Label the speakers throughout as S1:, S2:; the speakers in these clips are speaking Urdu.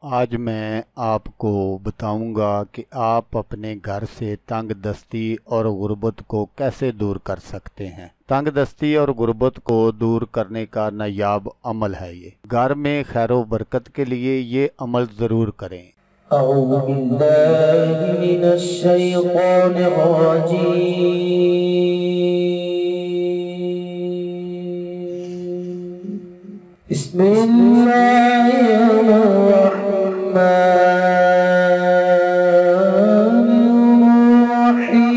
S1: آج میں آپ کو بتاؤں گا کہ آپ اپنے گھر سے تنگ دستی اور غربت کو کیسے دور کر سکتے ہیں۔ تنگ دستی اور غربت کو دور کرنے کا نایاب عمل ہے یہ۔ گھر میں خیر و برکت کے لیے یہ عمل ضرور کریں۔
S2: اعوذ باللہ من الشیطان الرجیم، بسم اللہ الرحمن الرحیم۔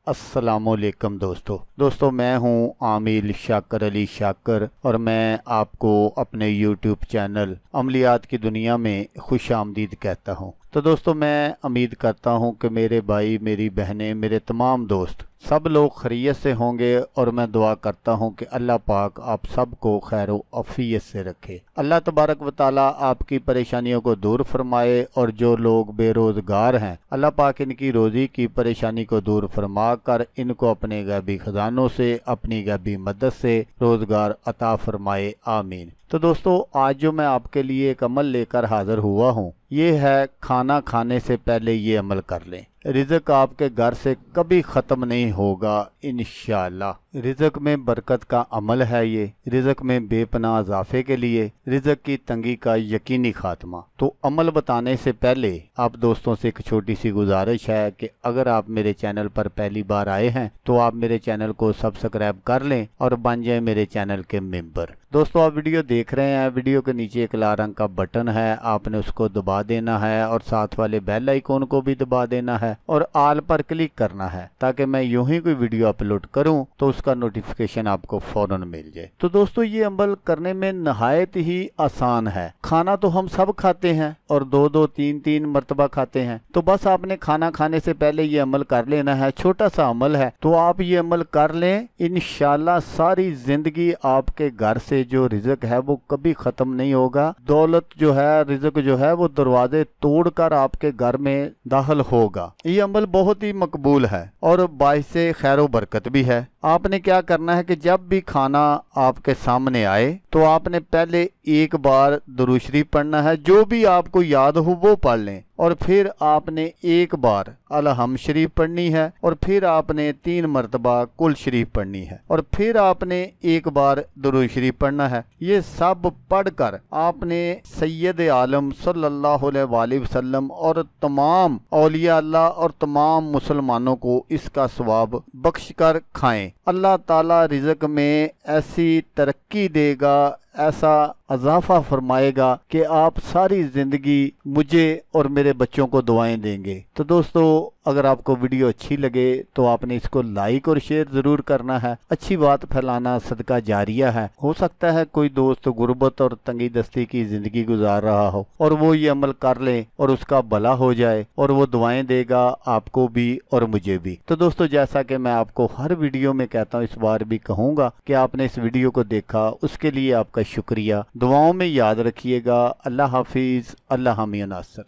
S1: السلام علیکم دوستو میں ہوں عامل شاکر علی شاکر، اور میں آپ کو اپنے یوٹیوب چینل عملیات کی دنیا میں خوش آمدید کہتا ہوں۔ تو دوستو میں امید کرتا ہوں کہ میرے بھائی، میری بہنیں، میرے تمام دوست سب لوگ خیریت سے ہوں گے، اور میں دعا کرتا ہوں کہ اللہ پاک آپ سب کو خیر و عافیت سے رکھے۔ اللہ تبارک و تعالیٰ آپ کی پریشانیوں کو دور فرمائے، اور جو لوگ بے روزگار ہیں اللہ پاک ان کی روزی کی پریشانی کو دور فرما کر ان کو اپنے غیبی خزانوں سے، اپنی غیبی مدد سے روزگار عطا فرمائے، آمین۔ تو دوستو آج جو میں آپ کے لیے ایک عمل لے کر حاضر ہوا ہوں، یہ ہے کھانا کھانے سے پہلے یہ عمل کر لیں۔ رزق آپ کے گھر سے کبھی ختم نہیں ہوگا انشاءاللہ۔ رزق میں برکت کا عمل ہے یہ، رزق میں بے پناہ اضافے کے لیے، رزق کی تنگی کا یقینی خاتمہ۔ تو عمل بتانے سے پہلے آپ دوستوں سے ایک چھوٹی سی گزارش ہے کہ اگر آپ میرے چینل پر پہلی بار آئے ہیں تو آپ میرے چینل کو سبسکرائب کر لیں اور بن جائیں میرے چینل کے ممبر۔ دوستو آپ ویڈیو دیکھ رہے ہیں، ویڈیو کے نیچے ایک لال رنگ کا بٹن ہے، آپ نے اس کو دبا دینا ہے، اور ساتھ والے بیل آئیکن کو بھی دبا دینا ہے، اور آل پر کلک کرنا ہے تاکہ میں یوں ہی کوئی ویڈیو اپلوڈ کروں تو اس کا نوٹیفیکیشن آپ کو فوراً مل جائے۔ تو دوستو یہ عمل کرنے میں نہایت ہی آسان ہے۔ کھانا تو ہم سب کھاتے ہیں، اور دو تین مرتبہ کھاتے ہیں، تو بس آپ نے کھانا کھانے سے پہلے یہ عمل کر لینا ہے۔ چھوٹا سا عمل ہے، تو آپ یہ عمل کر لیں، انشاءاللہ ساری زندگی آپ کے گھر سے جو رزق ہے وہ کبھی ختم نہیں ہوگا۔ دولت جو ہے، رزق جو ہے، وہ دروازے توڑ کر آپ کے گھر میں داخل ہوگا۔ یہ عمل بہت ہی مقبول ہے اور باعث خیر و برکت بھی ہے۔ آپ نے کیا کرنا ہے کہ جب بھی کھانا آپ کے سامنے آئے تو آپ نے پہلے ایک بار درود شریف پڑھنا ہے، جو بھی آپ کو یاد ہو وہ پڑھ لیں، اور پھر آپ نے ایک بار الحمد شریف پڑھنی ہے، اور پھر آپ نے 3 مرتبہ کل شریف پڑھنی ہے، اور پھر آپ نے ایک بار درود شریف پڑھنا ہے۔ یہ سب پڑھ کر آپ نے سید عالم صلی اللہ علیہ وآلہ وسلم اور تمام اولیاء اللہ اور تمام مسلمانوں کو اس کا ثواب بخش کر کھائیں۔ اللہ تعالیٰ رزق میں ایسی ترقی دے گا، ایسا اضافہ فرمائے گا کہ آپ ساری زندگی مجھے اور میرے بچوں کو دعائیں دیں گے۔ تو دوستو اگر آپ کو ویڈیو اچھی لگے تو آپ نے اس کو لائک اور شیئر ضرور کرنا ہے۔ اچھی بات پھیلانا صدقہ جاریہ ہے۔ ہو سکتا ہے کوئی دوست غربت اور تنگی دستی کی زندگی گزار رہا ہو اور وہ یہ عمل کر لے اور اس کا بھلا ہو جائے، اور وہ دعائیں دے گا آپ کو بھی اور مجھے بھی۔ تو دوستو جیسا کہ میں آپ کو ہر ویڈیو میں کہتا ہوں، اس بار بھی کہوں گا کہ آپ نے اس ویڈیو کو دیکھا، اس کے لیے آپ کا شکریہ۔ دعاؤں میں یاد رکھیے گا۔ اللہ حافظ، اللہ حامی و ناصر۔